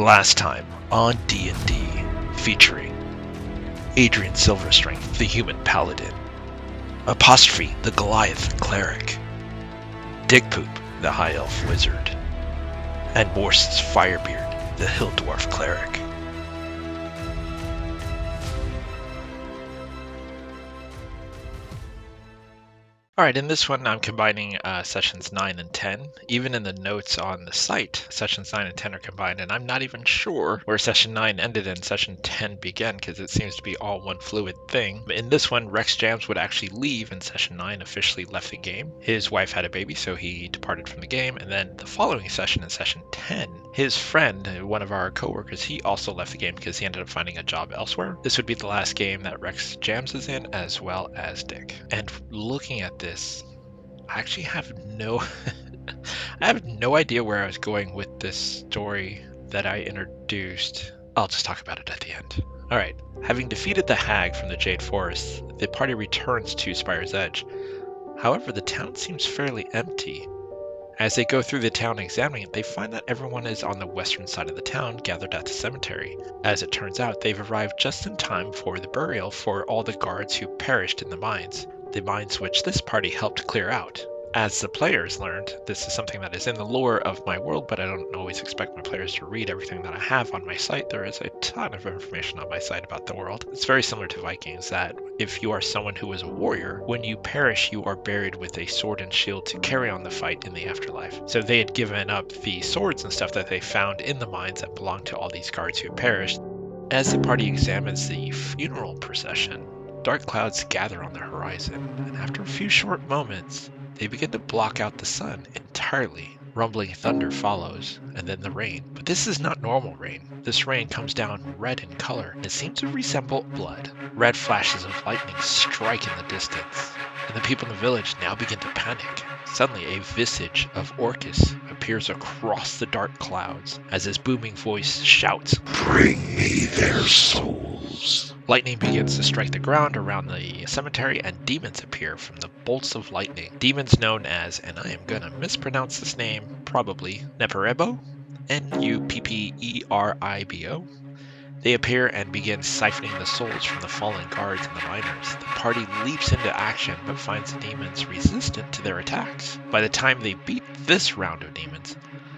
Last time on D&D, featuring Adrian Silverstrength, the human paladin, Apostrophe, the Goliath cleric, Digpoop, the high elf wizard, and Morsus Firebeard, the hill dwarf cleric. Alright, in this one I'm combining sessions 9 and 10. Even in the notes on the site, sessions 9 and 10 are combined, and I'm not even sure where session 9 ended and session 10 began, because it seems to be all one fluid thing. In this one, Rex Jams would actually leave, and session 9 officially left the game. His wife had a baby, so he departed from the game, and then the following session, in session 10, his friend, one of our co-workers, he also left the game because he ended up finding a job elsewhere. This would be the last game that Rex Jams is in, as well as Dick. And looking at this, I actually have no I have no idea where I was going with this story that I introduced. I'll just talk about it at the end. Alright, having defeated the hag from the Jade Forest, the party returns to Spire's Edge. However, the town seems fairly empty. As they go through the town examining it, they find that everyone is on the western side of the town, gathered at the cemetery. As it turns out, they've arrived just in time for the burial for all the guards who perished in the mines which this party helped clear out. As the players learned, this is something that is in the lore of my world, but I don't always expect my players to read everything that I have on my site. There is a ton of information on my site about the world. It's very similar to Vikings, that if you are someone who is a warrior, when you perish, you are buried with a sword and shield to carry on the fight in the afterlife. So they had given up the swords and stuff that they found in the mines that belonged to all these guards who perished. As the party examines the funeral procession, dark clouds gather on the horizon, and after a few short moments, they begin to block out the sun entirely. Rumbling thunder follows, and then the rain. But this is not normal rain. This rain comes down red in color, and it seems to resemble blood. Red flashes of lightning strike in the distance, and the people in the village now begin to panic. Suddenly, a visage of Orcus appears across the dark clouds as his booming voice shouts, "Bring me their souls!" Lightning begins to strike the ground around the cemetery, and demons appear from the bolts of lightning. Demons known as, and I am gonna mispronounce this name, probably, Neperebo? Nupperibo. They appear and begin siphoning the souls from the fallen guards and the miners. The party leaps into action, but finds the demons resistant to their attacks. By the time they beat this round of demons,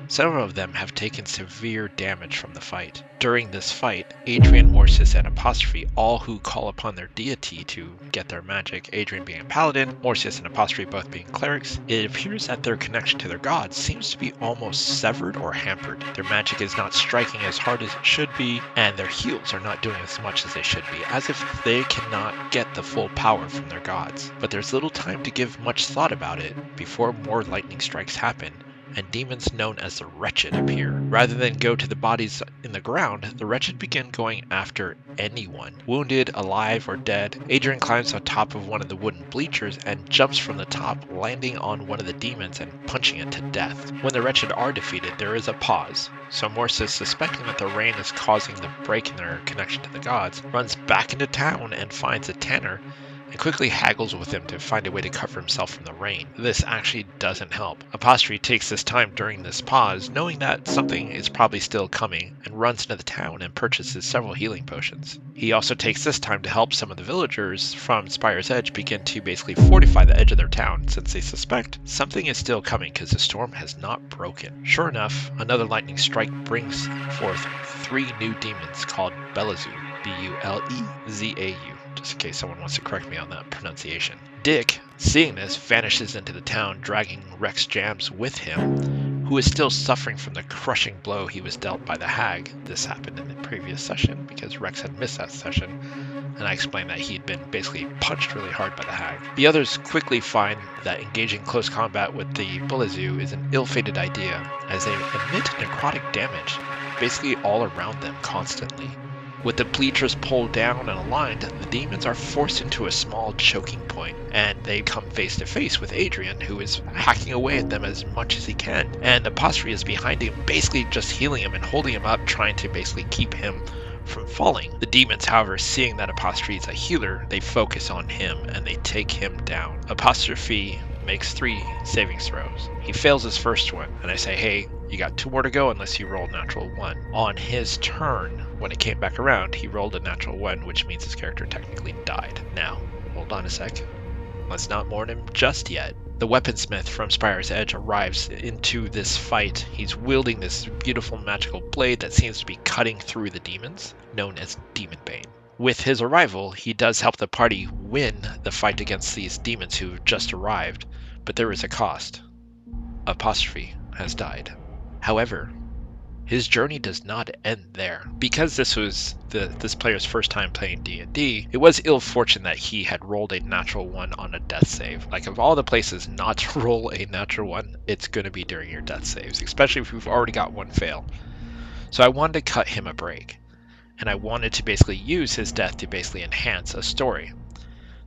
several of them have taken severe damage from the fight. During this fight, Adrian, Morsus, and Apostrophe, all who call upon their deity to get their magic, Adrian being a paladin, Morsus and Apostrophe both being clerics, it appears that their connection to their gods seems to be almost severed or hampered. Their magic is not striking as hard as it should be, and their heals are not doing as much as they should be, as if they cannot get the full power from their gods. But there's little time to give much thought about it before more lightning strikes happen, and demons known as the Wretched appear. Rather than go to the bodies in the ground, the Wretched begin going after anyone, wounded, alive, or dead. Adrian climbs on top of one of the wooden bleachers and jumps from the top, landing on one of the demons and punching it to death. When the Wretched are defeated, there is a pause. So Morsus, suspecting that the rain is causing the break in their connection to the gods, runs back into town and finds a tanner, and quickly haggles with him to find a way to cover himself from the rain. This actually doesn't help. Apostrophe takes this time during this pause, knowing that something is probably still coming, and runs into the town and purchases several healing potions. He also takes this time to help some of the villagers from Spire's Edge begin to basically fortify the edge of their town, since they suspect something is still coming because the storm has not broken. Sure enough, another lightning strike brings forth 3 new demons called Belezu, Bulezau. Just in case someone wants to correct me on that pronunciation. Dick, seeing this, vanishes into the town, dragging Rex Jams with him, who is still suffering from the crushing blow he was dealt by the hag. This happened in the previous session because Rex had missed that session, and I explained that he had been basically punched really hard by the hag. The others quickly find that engaging close combat with the Bulezau is an ill-fated idea, as they emit necrotic damage basically all around them constantly. With the bleachers pulled down and aligned, the demons are forced into a small choking point, and they come face to face with Adrian, who is hacking away at them as much as he can. And Apostrophe is behind him, basically just healing him and holding him up, trying to basically keep him from falling. The demons, however, seeing that Apostrophe is a healer, they focus on him and they take him down. Apostrophe makes 3 saving throws. He fails his first one, and I say, hey, you got 2 more to go unless you roll natural 1. On his turn, when it came back around, he rolled a natural 1, which means his character technically died. Now, hold on a sec. Let's not mourn him just yet. The weaponsmith from Spire's Edge arrives into this fight. He's wielding this beautiful magical blade that seems to be cutting through the demons, known as Demon Bane. With his arrival, he does help the party win the fight against these demons who just arrived, but there is a cost. Apostrophe has died. However, his journey does not end there. Because this was this player's first time playing D&D, it was ill fortune that he had rolled a natural 1 on a death save. Like, of all the places not to roll a natural 1, it's going to be during your death saves, especially if you've already got 1 fail. So I wanted to cut him a break, and I wanted to basically use his death to basically enhance a story.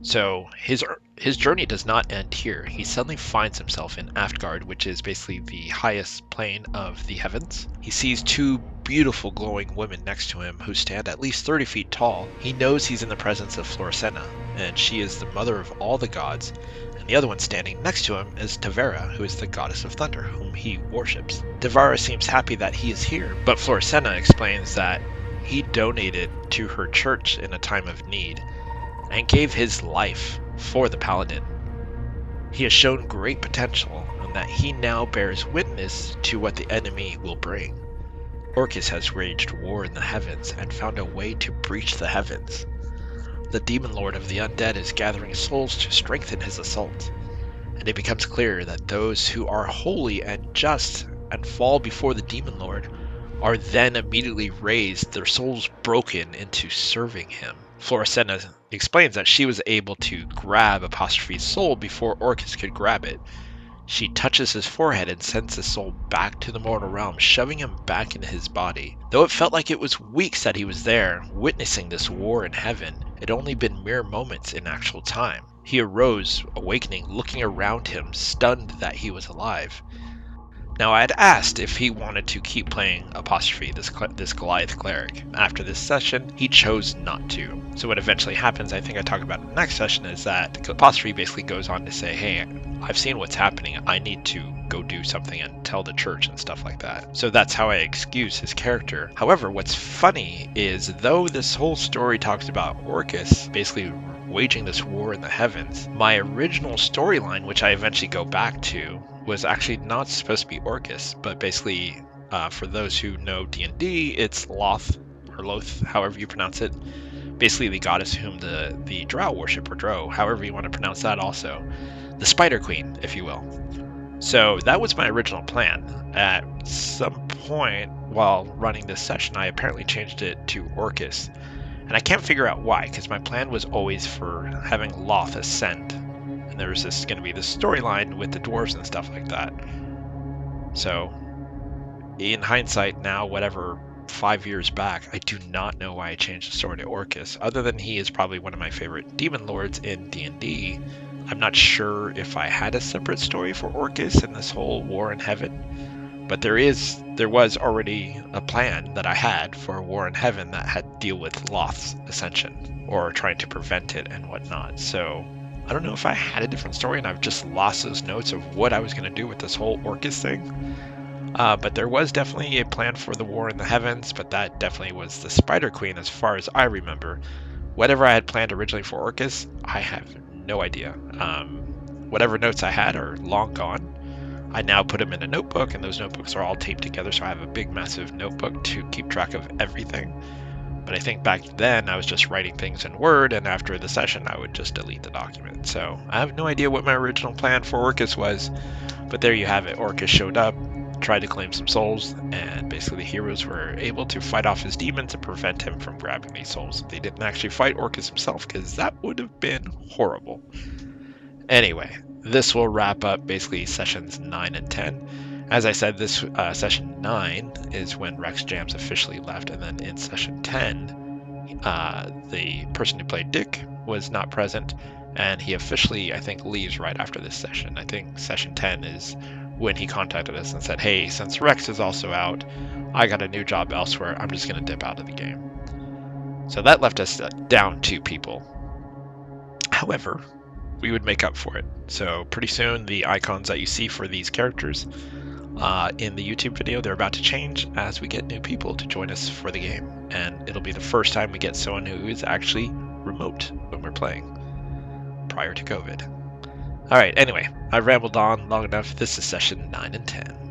So his journey does not end here. He suddenly finds himself in Aftgard, which is basically the highest plane of the heavens. He sees 2 beautiful glowing women next to him who stand at least 30 feet tall. He knows he's in the presence of Florisena, and she is the mother of all the gods. And the other one standing next to him is Tavera, who is the goddess of thunder, whom he worships. Tavera seems happy that he is here, but Florisena explains that he donated to her church in a time of need and gave his life for the paladin. He has shown great potential, and that he now bears witness to what the enemy will bring. Orcus has waged war in the heavens and found a way to breach the heavens. The demon lord of the undead is gathering souls to strengthen his assault, and it becomes clear that those who are holy and just and fall before the demon lord are then immediately raised, their souls broken into serving him. Florisena explains that she was able to grab Apostrophe's soul before Orcus could grab it. She touches his forehead and sends his soul back to the mortal realm, shoving him back into his body. Though it felt like it was weeks that he was there, witnessing this war in heaven, it had only been mere moments in actual time. He arose, awakening, looking around him, stunned that he was alive. Now, I had asked if he wanted to keep playing Apostrophe, this Goliath cleric. After this session, he chose not to. So what eventually happens, I think I talked about in the next session, is that Apostrophe basically goes on to say, hey, I've seen what's happening. I need to go do something and tell the church and stuff like that. So that's how I excuse his character. However, what's funny is, though this whole story talks about Orcus basically waging this war in the heavens, my original storyline, which I eventually go back to, was actually not supposed to be Orcus, but basically, for those who know D&D, it's Loth, or Loth, however you pronounce it. Basically the goddess whom the Drow worship, or Drow, however you want to pronounce that also. The Spider Queen, if you will. So that was my original plan. At some point while running this session, I apparently changed it to Orcus. And I can't figure out why, because my plan was always for having Loth ascend. And there was going to be this storyline with the dwarves and stuff like that. So, in hindsight now, whatever, 5 years back, I do not know why I changed the story to Orcus, other than he is probably one of my favorite demon lords in D&D. I'm not sure if I had a separate story for Orcus in this whole war in heaven, but there was already a plan that I had for a war in heaven that had to deal with Loth's ascension, or trying to prevent it and whatnot. So I don't know if I had a different story and I've just lost those notes of what I was going to do with this whole Orcus thing. But there was definitely a plan for the war in the heavens, but that definitely was the Spider Queen as far as I remember. Whatever I had planned originally for Orcus, I have no idea. Whatever notes I had are long gone. I now put them in a notebook, and those notebooks are all taped together, so I have a big, massive notebook to keep track of everything. But I think back then I was just writing things in Word, and after the session I would just delete the document. So I have no idea what my original plan for Orcus was, but there you have it. Orcus showed up, tried to claim some souls, and basically the heroes were able to fight off his demons and prevent him from grabbing these souls. They didn't actually fight Orcus himself, because that would have been horrible. Anyway, this will wrap up basically sessions 9 and 10. As I said, this session 9 is when Rex Jams officially left, and then in session 10, the person who played Dick was not present, and he officially, I think, leaves right after this session. I think session 10 is when he contacted us and said, hey, since Rex is also out, I got a new job elsewhere, I'm just going to dip out of the game. So that left us down 2 people. However, we would make up for it. So pretty soon, the icons that you see for these characters in the YouTube video, they're about to change as we get new people to join us for the game. And it'll be the first time we get someone who is actually remote when we're playing, prior to COVID. Alright, anyway, I've rambled on long enough. This is session 9 and 10.